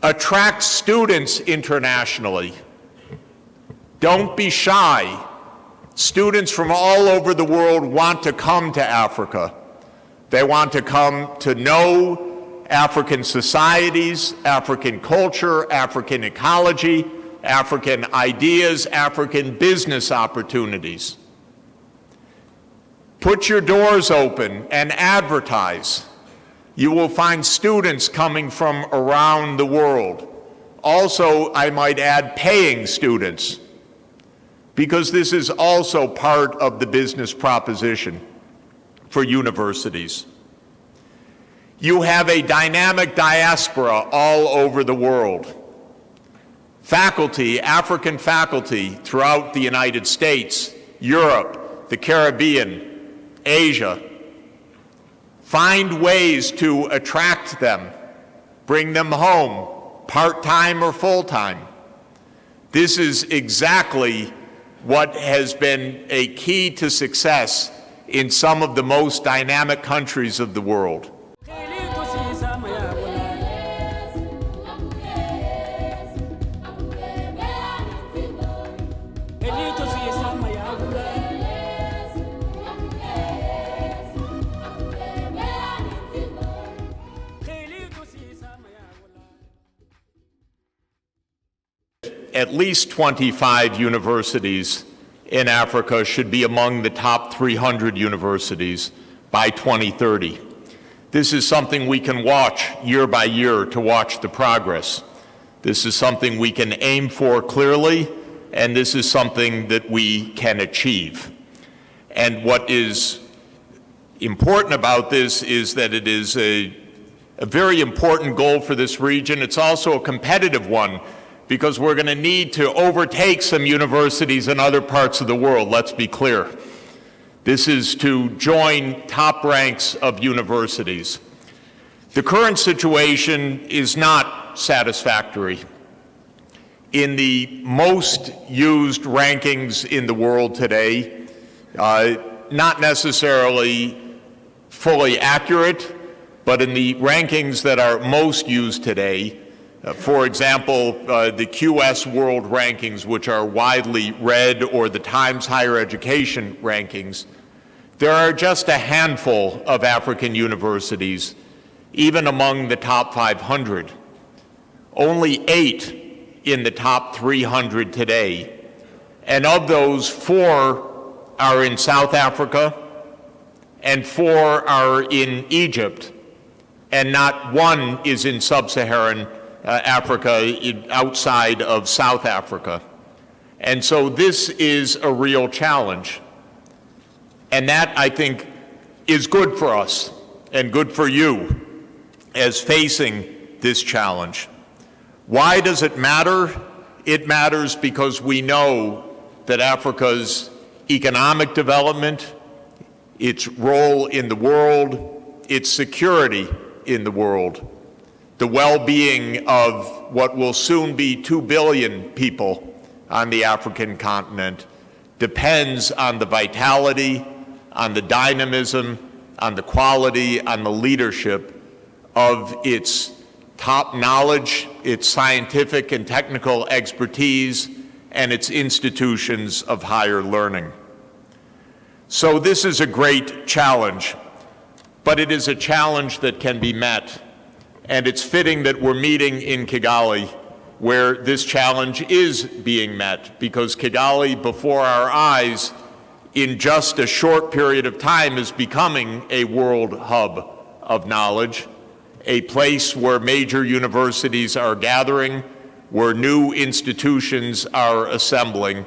Attract students internationally. Don't be shy. Students from all over the world want to come to Africa. They want to come to know African societies, African culture, African ecology, African ideas, African business opportunities. Put your doors open and advertise. You will find students coming from around the world. Also, I might add, paying students, because this is also part of the business proposition for universities. You have a dynamic diaspora all over the world. Faculty, African faculty throughout the United States, Europe, the Caribbean, Asia. Find ways to attract them, bring them home, part-time or full-time. This is exactly what has been a key to success in some of the most dynamic countries of the world. At least 25 universities in Africa should be among the top 300 universities by 2030. This is something we can watch year by year to watch the progress. This is something we can aim for clearly, and this is something that we can achieve. And what is important about this is that it is a very important goal for this region. It's also a competitive one, because we're going to need to overtake some universities in other parts of the world, let's be clear. This is to join top ranks of universities. The current situation is not satisfactory. In the most used rankings in the world today, not necessarily fully accurate, but in the rankings that are most used today, for example, the QS World Rankings, which are widely read, or the Times Higher Education Rankings, there are just a handful of African universities, even among the top 500. Only 8 in the top 300 today. And of those, 4 are in South Africa, and 4 are in Egypt, and not 1 is in sub-Saharan Africa, outside of South Africa. And so this is a real challenge. And that, I think, is good for us and good for you as facing this challenge. Why does it matter? It matters because we know that Africa's economic development, its role in the world, its security in the world, the well-being of what will soon be 2 billion people on the African continent depends on the vitality, on the dynamism, on the quality, on the leadership of its top knowledge, its scientific and technical expertise, and its institutions of higher learning. So this is a great challenge, but it is a challenge that can be met. And it's fitting that we're meeting in Kigali, where this challenge is being met, because Kigali, before our eyes, in just a short period of time, is becoming a world hub of knowledge, a place where major universities are gathering, where new institutions are assembling,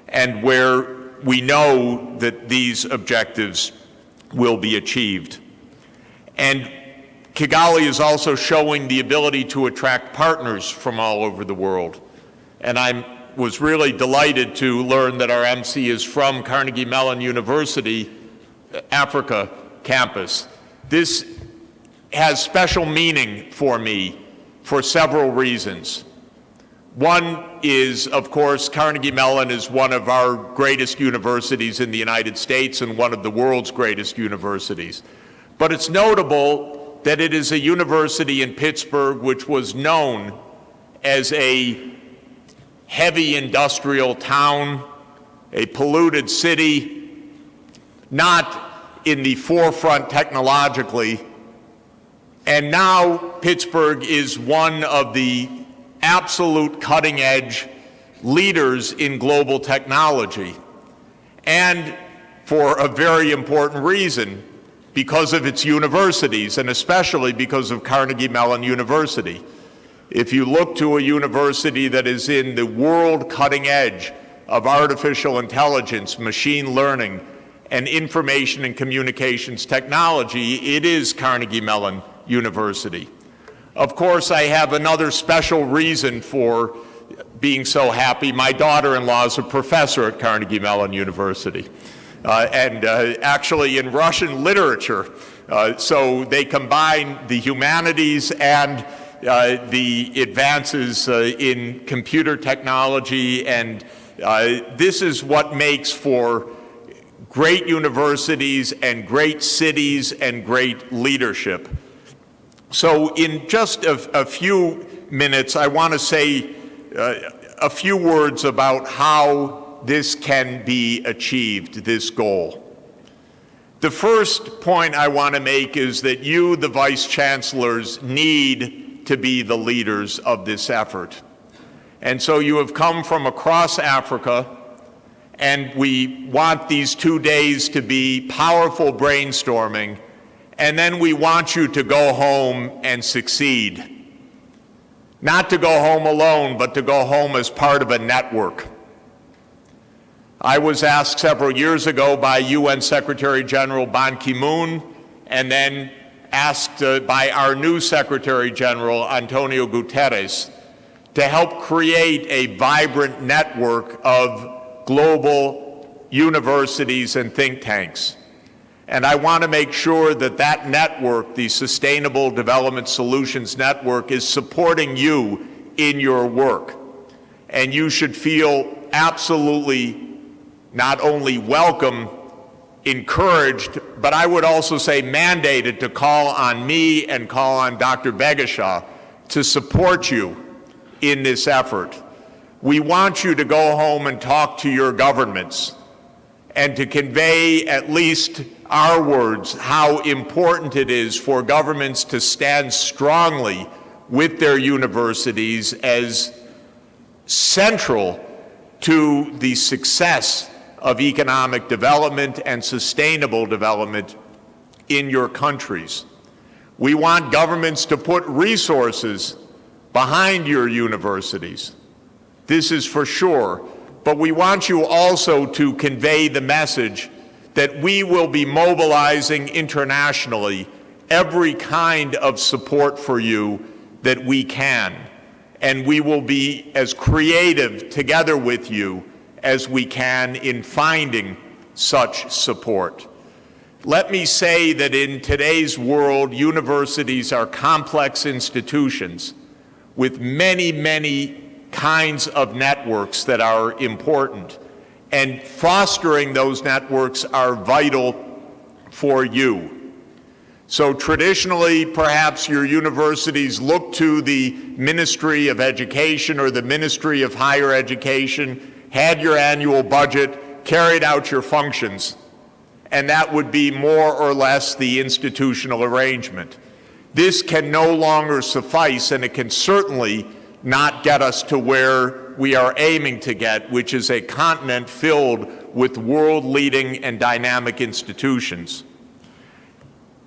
and where we know that these objectives will be achieved. And Kigali is also showing the ability to attract partners from all over the world. And I was really delighted to learn that our MC is from Carnegie Mellon University, Africa campus. This has special meaning for me for several reasons. One is, of course, Carnegie Mellon is one of our greatest universities in the United States and one of the world's greatest universities. But it's notable that it is a university in Pittsburgh which was known as a heavy industrial town, a polluted city, not in the forefront technologically. And now Pittsburgh is one of the absolute cutting-edge leaders in global technology. And for a very important reason, because of its universities, and especially because of Carnegie Mellon University. If you look to a university that is in the world cutting edge of artificial intelligence, machine learning, and information and communications technology, it is Carnegie Mellon University. Of course, I have another special reason for being so happy. My daughter-in-law is a professor at Carnegie Mellon University, and actually in Russian literature. So they combine the humanities and the advances in computer technology, and this is what makes for great universities and great cities and great leadership. So in just a few minutes, I want to say a few words about how this can be achieved, this goal. The first point I want to make is that you, the vice chancellors, need to be the leaders of this effort. And so you have come from across Africa, and we want these 2 days to be powerful brainstorming, and then we want you to go home and succeed. Not to go home alone, but to go home as part of a network. I was asked several years ago by UN Secretary General Ban Ki-moon, and then asked by our new Secretary General, Antonio Guterres, to help create a vibrant network of global universities and think tanks. And I want to make sure that that network, the Sustainable Development Solutions Network, is supporting you in your work. And you should feel absolutely not only welcome, encouraged, but I would also say mandated to call on me and call on Dr. Begishaw to support you in this effort. We want you to go home and talk to your governments and to convey at least our words, how important it is for governments to stand strongly with their universities as central to the success of economic development and sustainable development in your countries. We want governments to put resources behind your universities. This is for sure. But we want you also to convey the message that we will be mobilizing internationally every kind of support for you that we can. And we will be as creative together with you as we can in finding such support. Let me say that in today's world, universities are complex institutions with many, many kinds of networks that are important, and fostering those networks are vital for you. So traditionally, perhaps your universities look to the Ministry of Education or the Ministry of Higher Education, had your annual budget, carried out your functions, and that would be more or less the institutional arrangement. This can no longer suffice, and it can certainly not get us to where we are aiming to get, which is a continent filled with world-leading and dynamic institutions.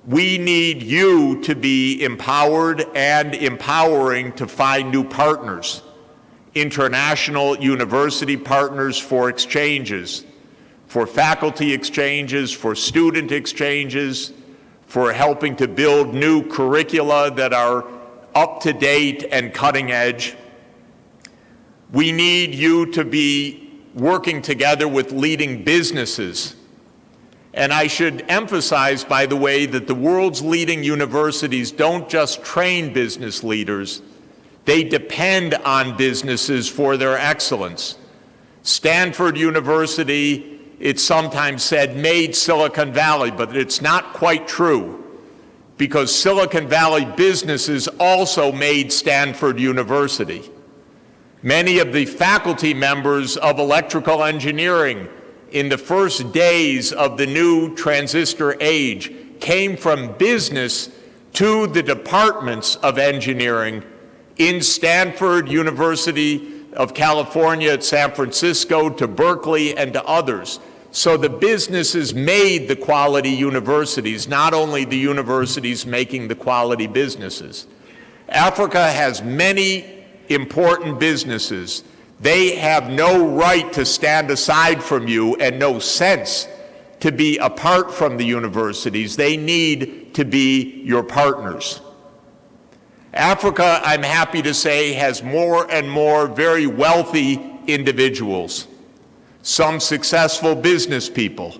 We need you to be empowered and empowering to find new partners, international university partners for exchanges, for faculty exchanges, for student exchanges, for helping to build new curricula that are up to date and cutting edge. We need you to be working together with leading businesses. And I should emphasize, by the way, that the world's leading universities don't just train business leaders, they depend on businesses for their excellence. Stanford University, it's sometimes said, made Silicon Valley, but it's not quite true, because Silicon Valley businesses also made Stanford University. Many of the faculty members of electrical engineering in the first days of the new transistor age came from business to the departments of engineering in Stanford, University of California at San Francisco, to Berkeley, and to others. So the businesses made the quality universities, not only the universities making the quality businesses. Africa has many important businesses. They have no right to stand aside from you and no sense to be apart from the universities. They need to be your partners. Africa, I'm happy to say, has more and more very wealthy individuals, some successful business people.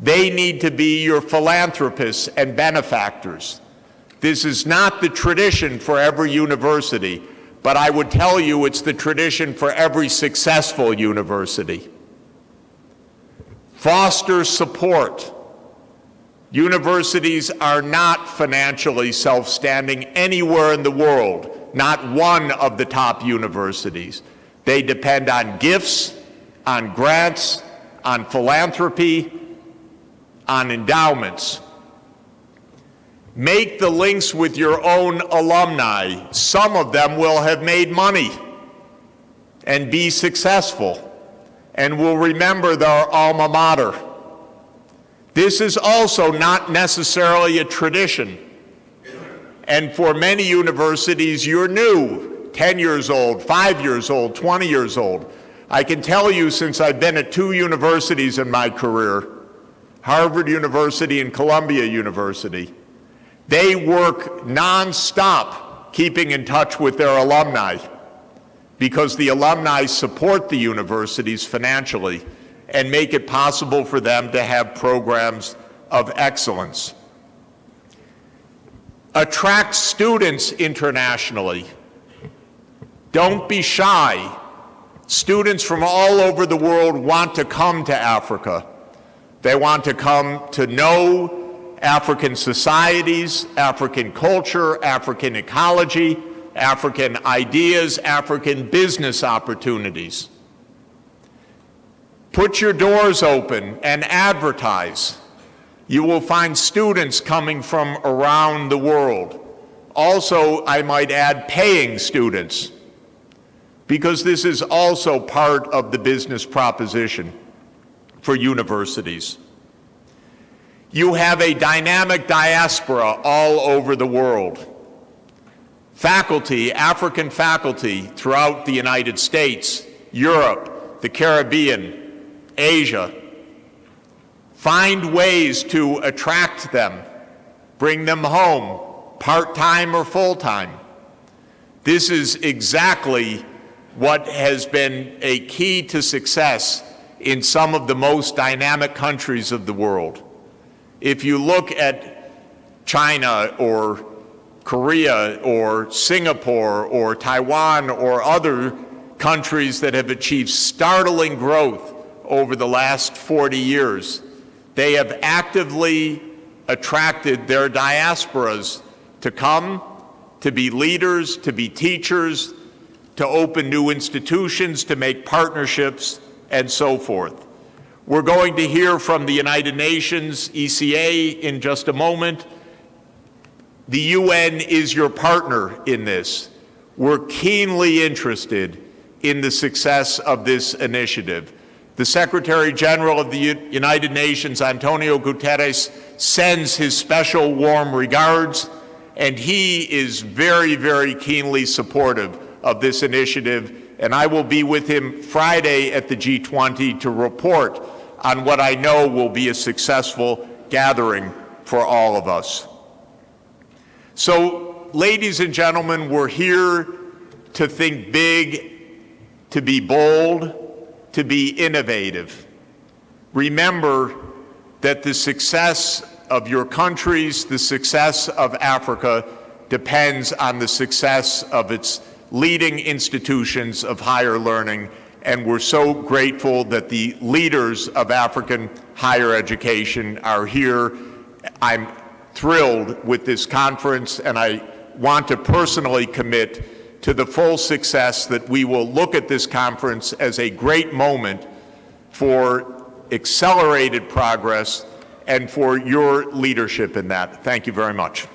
They need to be your philanthropists and benefactors. This is not the tradition for every university, but I would tell you it's the tradition for every successful university. Foster support. Universities are not financially self-standing anywhere in the world, not one of the top universities. They depend on gifts, on grants, on philanthropy, on endowments. Make the links with your own alumni. Some of them will have made money and be successful and will remember their alma mater. This is also not necessarily a tradition. And for many universities, you're new, 10 years old, 5 years old, 20 years old. I can tell you, since I've been at 2 universities in my career, Harvard University and Columbia University, they work nonstop keeping in touch with their alumni because the alumni support the universities financially and make it possible for them to have programs of excellence. Attract students internationally. Don't be shy. Students from all over the world want to come to Africa. They want to come to know African societies, African culture, African ecology, African ideas, African business opportunities. Put your doors open and advertise. You will find students coming from around the world. Also, I might add, paying students, because this is also part of the business proposition for universities. You have a dynamic diaspora all over the world. Faculty, African faculty throughout the United States, Europe, the Caribbean, Asia. Find ways to attract them, bring them home, part-time or full-time. This is exactly what has been a key to success in some of the most dynamic countries of the world. If you look at China or Korea or Singapore or Taiwan or other countries that have achieved startling growth over the last 40 years, they have actively attracted their diasporas to come, to be leaders, to be teachers, to open new institutions, to make partnerships, and so forth. We're going to hear from the United Nations, ECA, in just a moment. The UN is your partner in this. We're keenly interested in the success of this initiative. The Secretary General of the United Nations, Antonio Guterres, sends his special warm regards, and he is very, very keenly supportive of this initiative, and I will be with him Friday at the G20 to report on what I know will be a successful gathering for all of us. So, ladies and gentlemen, we're here to think big, to be bold, to be innovative. Remember that the success of your countries, the success of Africa, depends on the success of its leading institutions of higher learning, and we're so grateful that the leaders of African higher education are here. I'm thrilled with this conference, and I want to personally commit to the full success that we will look at this conference as a great moment for accelerated progress and for your leadership in that. Thank you very much.